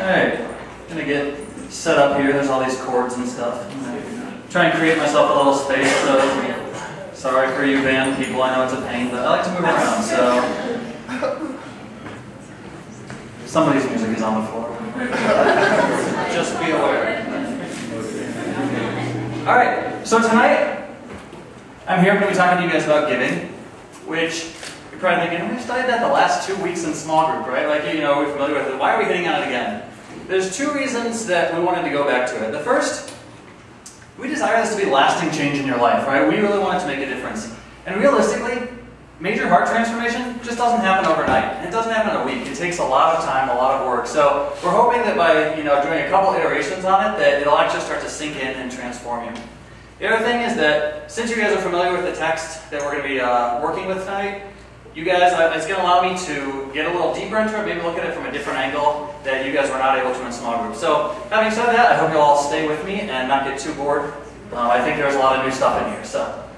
Alright, gonna get set up here. There's all these cords and stuff. Try and create myself a little space, so sorry for you band people, I know it's a pain, but I like to move around, so somebody's music is on the floor. Just be aware. Alright, so tonight I'm here going to be talking to you guys about giving, which you're probably thinking, we studied that the last 2 weeks in small group, right? Like, you know, we're familiar with it. Why are we hitting on it again? There's two reasons that we wanted to go back to it. The first, we desire this to be lasting change in your life, right? We really want it to make a difference. And realistically, major heart transformation just doesn't happen overnight. It doesn't happen in a week. It takes a lot of time, a lot of work. So we're hoping that by, doing a couple iterations on it, that it'll actually start to sink in and transform you. The other thing is that since you guys are familiar with the text that we're going to be working with tonight, you guys, it's going to allow me to get a little deeper into it, maybe look at it from a different angle that you guys were not able to in small groups. So having said that, I hope you'll all stay with me and not get too bored. I think there's a lot of new stuff in here. So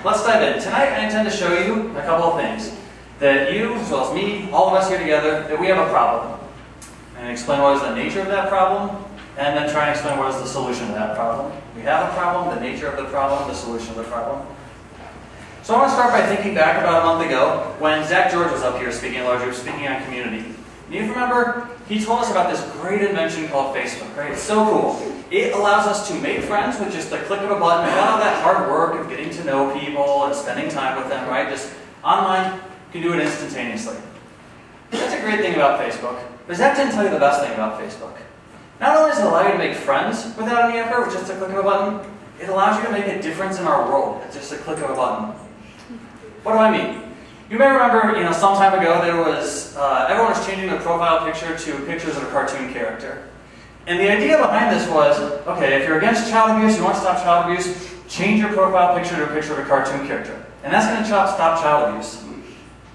let's dive in. Tonight I intend to show you a couple of things. That you, as well as me, all of us here together, that we have a problem. And explain what is the nature of that problem, and then try and explain what is the solution to that problem. We have a problem, the nature of the problem, the solution of the problem. So I want to start by thinking back about a month ago when Zach George was up here speaking at large group, speaking on community. And you remember, he told us about this great invention called Facebook, right? It's so cool. It allows us to make friends with just the click of a button without all that hard work of getting to know people and spending time with them, right? Just online, you can do it instantaneously. That's a great thing about Facebook. But Zach didn't tell you the best thing about Facebook. Not only does it allow you to make friends without any effort, with just a click of a button, it allows you to make a difference in our world at just a click of a button. What do I mean? You may remember, some time ago there was, everyone was changing their profile picture to pictures of a cartoon character. And the idea behind this was, okay, if you're against child abuse, you want to stop child abuse, change your profile picture to a picture of a cartoon character. And that's going to stop child abuse.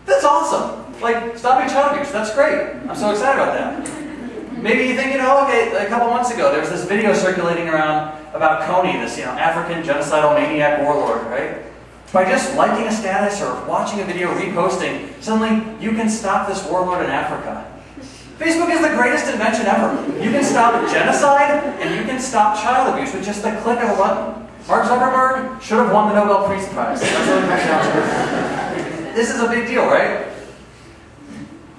That's awesome! Like, stopping child abuse, that's great. I'm so excited about that. Maybe you think, okay, a couple months ago there was this video circulating around about Coney, this African genocidal maniac warlord, right? By just liking a status or watching a video, reposting, suddenly you can stop this warlord in Africa. Facebook is the greatest invention ever. You can stop genocide and you can stop child abuse with just the click of a button. Mark Zuckerberg should have won the Nobel Peace Prize. That's what it comes down to. This is a big deal, right?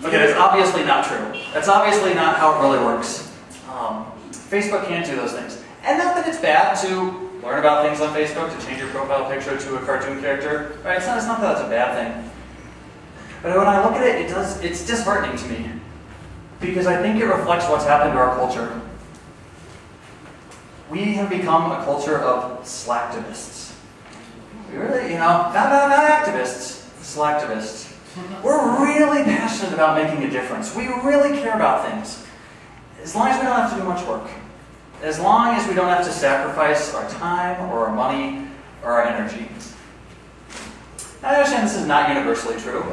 Okay, that's obviously not true. That's obviously not how it really works. Facebook can't do those things. And not that it's bad to learn about things on Facebook, to change your profile picture to a cartoon character. Right? It's not that that's a bad thing. But when I look at it, it's disheartening to me. Because I think it reflects what's happened to our culture. We have become a culture of slacktivists. We really, not activists, slacktivists. We're really passionate about making a difference. We really care about things. As long as we don't have to do much work. As long as we don't have to sacrifice our time or our money or our energy. Now, I understand this is not universally true.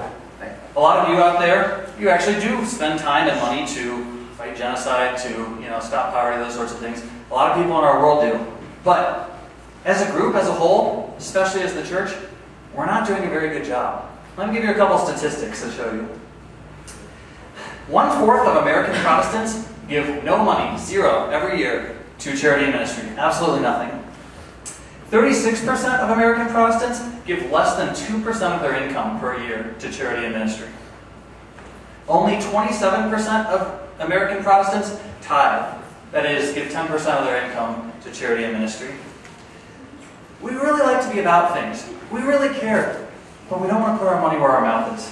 A lot of you out there, you actually do spend time and money to fight genocide, to stop poverty, those sorts of things. A lot of people in our world do. But as a group, as a whole, especially as the church, we're not doing a very good job. Let me give you a couple statistics to show you. 1/4 of American Protestants give no money, zero, every year to charity and ministry. Absolutely nothing. 36% of American Protestants give less than 2% of their income per year to charity and ministry. Only 27% of American Protestants tithe, that is, give 10% of their income to charity and ministry. We really like to be about things. We really care. But we don't want to put our money where our mouth is.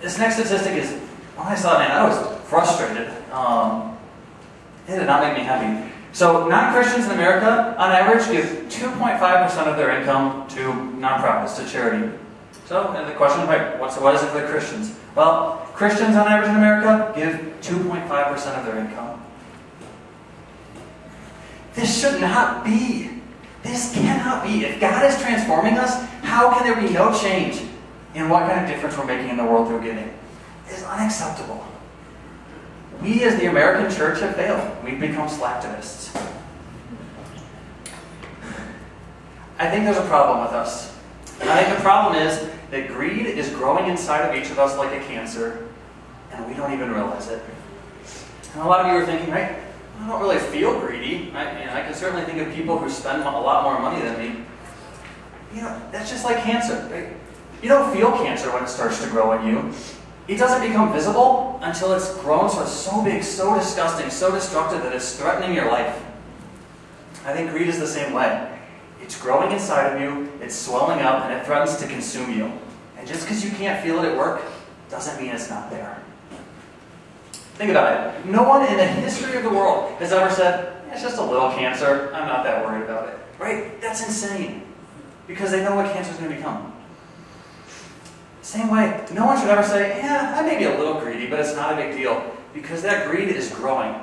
This next statistic is, when I saw it, I was frustrated. It did not make me happy. So non-Christians in America, on average, give 2.5% of their income to nonprofits, to charity. So the question is, what is it for the Christians? Well, Christians on average in America give 2.5% of their income. This should not be. This cannot be. If God is transforming us, how can there be no change in what kind of difference we're making in the world through giving? It is unacceptable. We as the American church have failed. We've become slacktivists. I think there's a problem with us. I think the problem is that greed is growing inside of each of us like a cancer, and we don't even realize it. And a lot of you are thinking, right, I don't really feel greedy. I can certainly think of people who spend a lot more money than me. That's just like cancer, right? You don't feel cancer when it starts to grow in you. It doesn't become visible until it's grown so big, so disgusting, so destructive that it's threatening your life. I think greed is the same way. It's growing inside of you, it's swelling up, and it threatens to consume you. And just because you can't feel it at work, doesn't mean it's not there. Think about it. No one in the history of the world has ever said, it's just a little cancer, I'm not that worried about it. Right? That's insane. Because they know what cancer is going to become. Same way, no one should ever say, I may be a little greedy, but it's not a big deal. Because that greed is growing.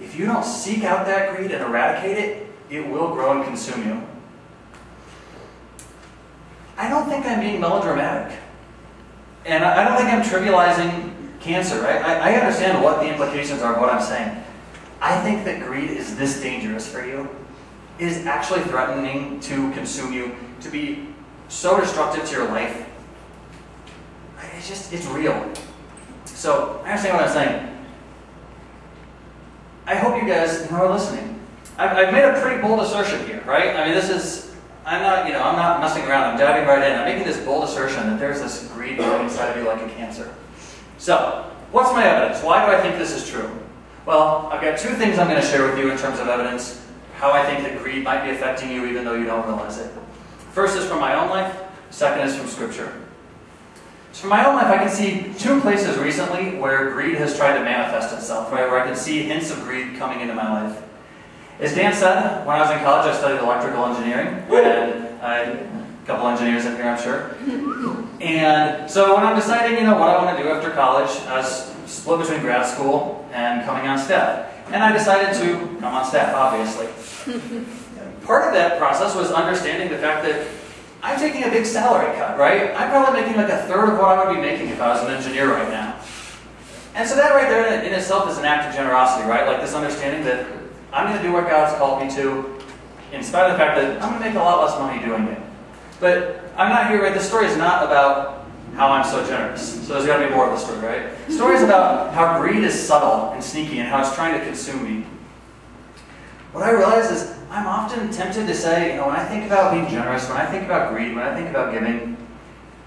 If you don't seek out that greed and eradicate it, it will grow and consume you. I don't think I'm being melodramatic. And I don't think I'm trivializing cancer, right? I understand what the implications are of what I'm saying. I think that greed is this dangerous for you. It is actually threatening to consume you, to be so destructive to your life. It's real. So, I understand what I'm saying. I hope you guys are listening. I've made a pretty bold assertion here, right? I mean, I'm not messing around, I'm diving right in. I'm making this bold assertion that there's this greed growing inside of you like a cancer. So, what's my evidence? Why do I think this is true? Well, I've got two things I'm going to share with you in terms of evidence, how I think that greed might be affecting you even though you don't realize it. First is from my own life, second is from Scripture. So from my own life, I can see two places recently where greed has tried to manifest itself, right? Where I can see hints of greed coming into my life. As Dan said, when I was in college, I studied electrical engineering, and a couple engineers in here, I'm sure. And so when I'm deciding, what I want to do after college, I was split between grad school and coming on staff. And I decided to come on staff, obviously. Part of that process was understanding the fact that I'm taking a big salary cut, right? I'm probably making like a third of what I would be making if I was an engineer right now. And so that right there in itself is an act of generosity, right? Like this understanding that I'm going to do what God's called me to, in spite of the fact that I'm going to make a lot less money doing it. But I'm not here, right? This story is not about how I'm so generous. So there's got to be more of the story, right? The story is about how greed is subtle and sneaky and how it's trying to consume me. What I realize is I'm often tempted to say, when I think about being generous, when I think about greed, when I think about giving,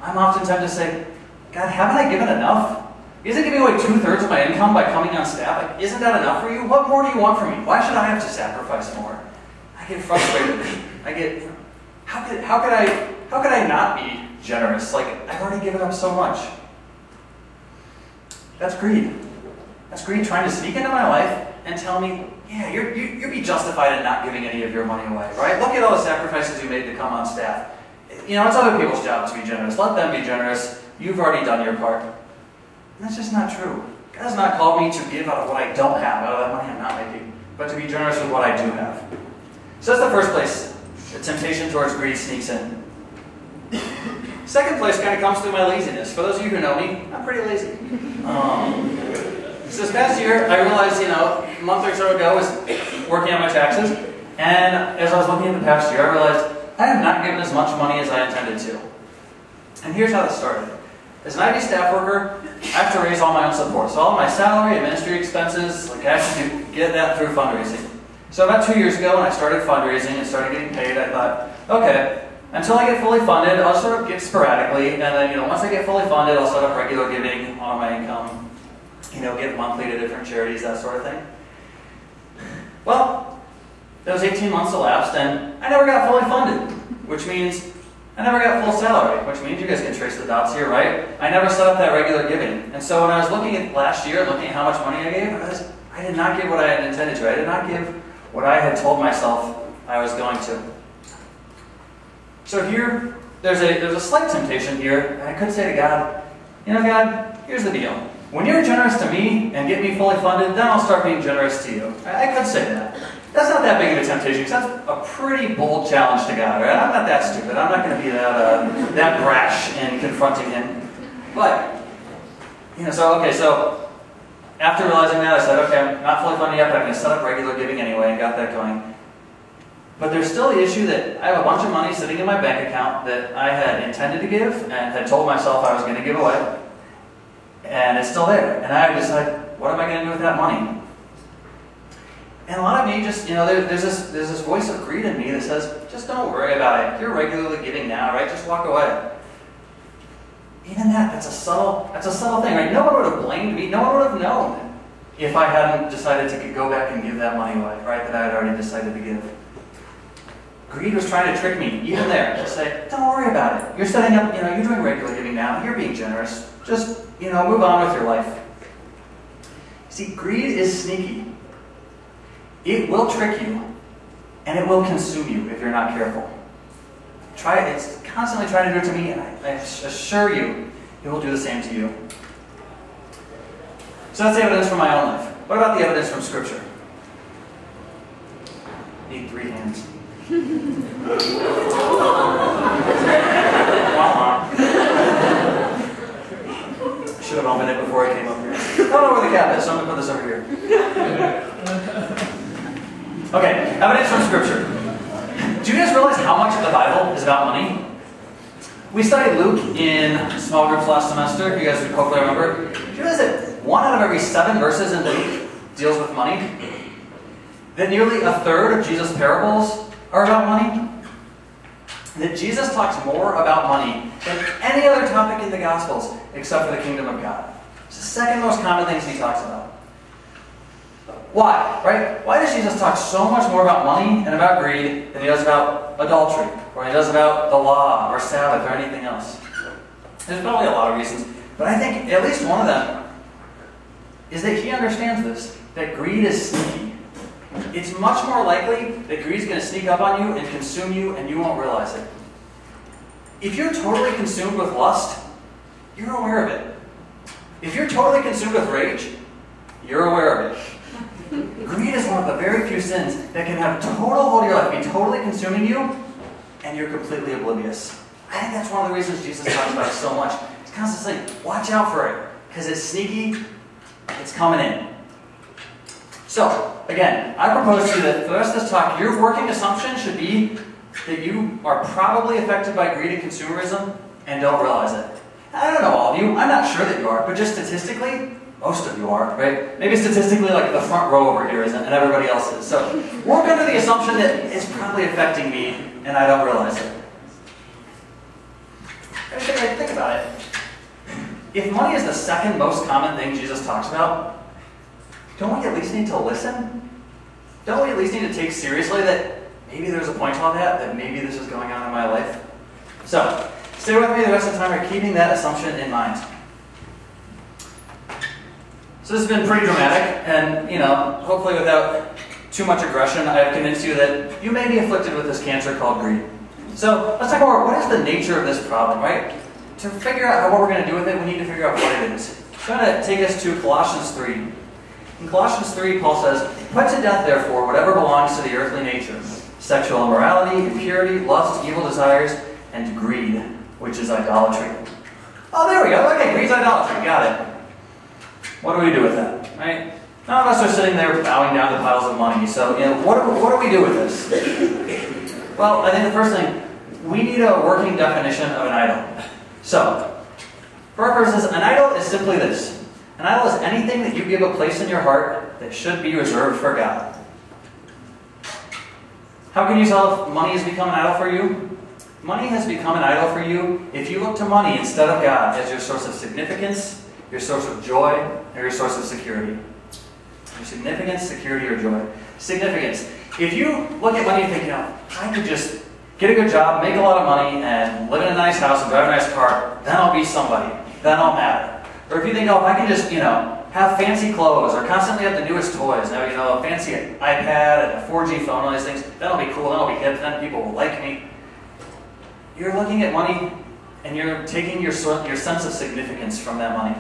I'm often tempted to say, God, haven't I given enough? Isn't giving away 2/3 of my income by coming on staff, like, isn't that enough for you? What more do you want from me? Why should I have to sacrifice more? I get frustrated. I get, how could I not be generous? Like, I've already given up so much. That's greed. That's greed trying to sneak into my life and tell me, yeah, you'd be justified in not giving any of your money away, right? Look at all the sacrifices you made to come on staff. It's other people's job to be generous. Let them be generous. You've already done your part. And that's just not true. God has not called me to give out of what I don't have, out of that money I'm not making, but to be generous with what I do have. So that's the first place the temptation towards greed sneaks in. Second place kind of comes through my laziness. For those of you who know me, I'm pretty lazy. So this past year, I realized, a month or so ago, I was working on my taxes, and as I was looking at the past year, I realized I have not given as much money as I intended to. And here's how this started. As an IT staff worker, I have to raise all my own support. So all of my salary, administrative expenses, I have to get that through fundraising. So about 2 years ago, when I started fundraising and started getting paid, I thought, okay, until I get fully funded, I'll sort of give sporadically, and then, once I get fully funded, I'll set up regular giving on my income, give monthly to different charities, that sort of thing. Well, those 18 months elapsed, and I never got fully funded, which means I never got full salary, which means you guys can trace the dots here, right? I never set up that regular giving. And so when I was looking at last year, looking at how much money I gave, I did not give what I had intended to. I did not give what I had told myself I was going to. So here, there's a slight temptation here. I could say to God, God, here's the deal. When you're generous to me and get me fully funded, then I'll start being generous to you. I could say that. That's not that big of a temptation, because that's a pretty bold challenge to God, right? I'm not that stupid. I'm not going to be that brash in confronting Him. But, so after realizing that, I said, okay, I'm not fully funded yet, but I'm going to set up regular giving anyway, and got that going. But there's still the issue that I have a bunch of money sitting in my bank account that I had intended to give and had told myself I was going to give away. And it's still there. And I decided, what am I going to do with that money? And a lot of me just, there's this voice of greed in me that says, just don't worry about it. You're regularly giving now, right? Just walk away. Even that's a subtle thing, right? No one would have blamed me. No one would have known if I hadn't decided to go back and give that money away, right? That I had already decided to give. Greed was trying to trick me, even there, to say, don't worry about it. You're setting up, you're doing regular giving now. You're being generous. Just, move on with your life. See, greed is sneaky. It will trick you, and it will consume you if you're not careful. It's constantly trying to do it to me, and I assure you, it will do the same to you. So that's the evidence from my own life. What about the evidence from Scripture? Need 3 hands. Should have opened it before I came up here. I don't know where the cap is, so I'm going to put this over here. Okay, evidence from Scripture. Do you guys realize how much of the Bible is about money? We studied Luke in small groups last semester. You guys would hopefully remember. Do you realize that 1 out of every 7 verses in Luke deals with money? That nearly a third of Jesus' parables are about money? That Jesus talks more about money than any other topic in the Gospels except for the kingdom of God. It's the second most common things he talks about. Why? Right? Why does Jesus talk so much more about money and about greed than he does about adultery, or he does about the law, or Sabbath, or anything else? There's probably a lot of reasons, but I think at least one of them is that he understands this, that greed is sneaky. It's much more likely that greed is going to sneak up on you and consume you, and you won't realize it. If you're totally consumed with lust, you're aware of it. If you're totally consumed with rage, you're aware of it. Greed is one of the very few sins that can have total hold of your life, be totally consuming you, and you're completely oblivious. I think that's one of the reasons Jesus talks about it so much. He's constantly saying, watch out for it, because it's sneaky, it's coming in. So, again, I propose to you that for the rest of this talk, your working assumption should be that you are probably affected by greed and consumerism and don't realize it. I don't know all of you, I'm not sure that you are, but just statistically, most of you are, right? Maybe statistically, like the front row over here isn't, and everybody else is. So work under the assumption that it's probably affecting me, and I don't realize it. Think about it. If money is the second most common thing Jesus talks about, don't we at least need to listen? Don't we at least need to take seriously that maybe there's a point on that maybe this is going on in my life? So, stay with me the rest of the time. We're keeping that assumption in mind. So this has been pretty dramatic, and, hopefully without too much aggression, I have convinced you that you may be afflicted with this cancer called greed. So let's talk about what is the nature of this problem, right? To figure out what we're going to do with it, we need to figure out what it is. So I'm going to take us to Colossians 3. In Colossians 3, Paul says, "Put to death, therefore, whatever belongs to the earthly nature, sexual immorality, impurity, lust, evil desires, and greed, which is idolatry." Oh, there we go. Okay, greed's idolatry. Got it. What do we do with that, right? None of us are sitting there bowing down to piles of money. So, what do we do with this? Well, I think the first thing, we need a working definition of an idol. So, for our purposes, an idol is simply this. An idol is anything that you give a place in your heart that should be reserved for God. How can you tell if money has become an idol for you? Money has become an idol for you if you look to money instead of God as your source of significance, your source of joy, or your source of security. Your significance, security, or joy. Significance. If you look at money and think, I could just get a good job, make a lot of money, and live in a nice house and drive a nice car, then I'll be somebody. Then I'll matter. Or if you think, if I can just, have fancy clothes, or constantly have the newest toys, a fancy iPad and a 4G phone, all these things, then I'll be cool, then I'll be hip, then people will like me. You're looking at money, and you're taking your sense of significance from that money.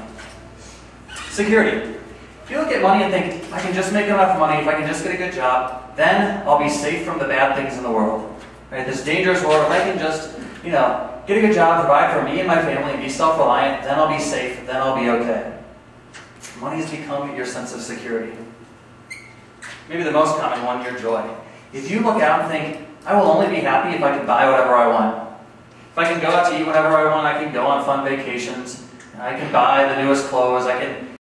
Security. If you look at money and think, if I can just make enough money, if I can just get a good job, then I'll be safe from the bad things in the world. Right? This dangerous world, if I can just, get a good job, provide for me and my family, and be self-reliant, then I'll be safe, then I'll be okay. Money has become your sense of security. Maybe the most common one, your joy. If you look out and think, I will only be happy if I can buy whatever I want. If I can go out to eat whatever I want, I can go on fun vacations, I can buy the newest clothes, I can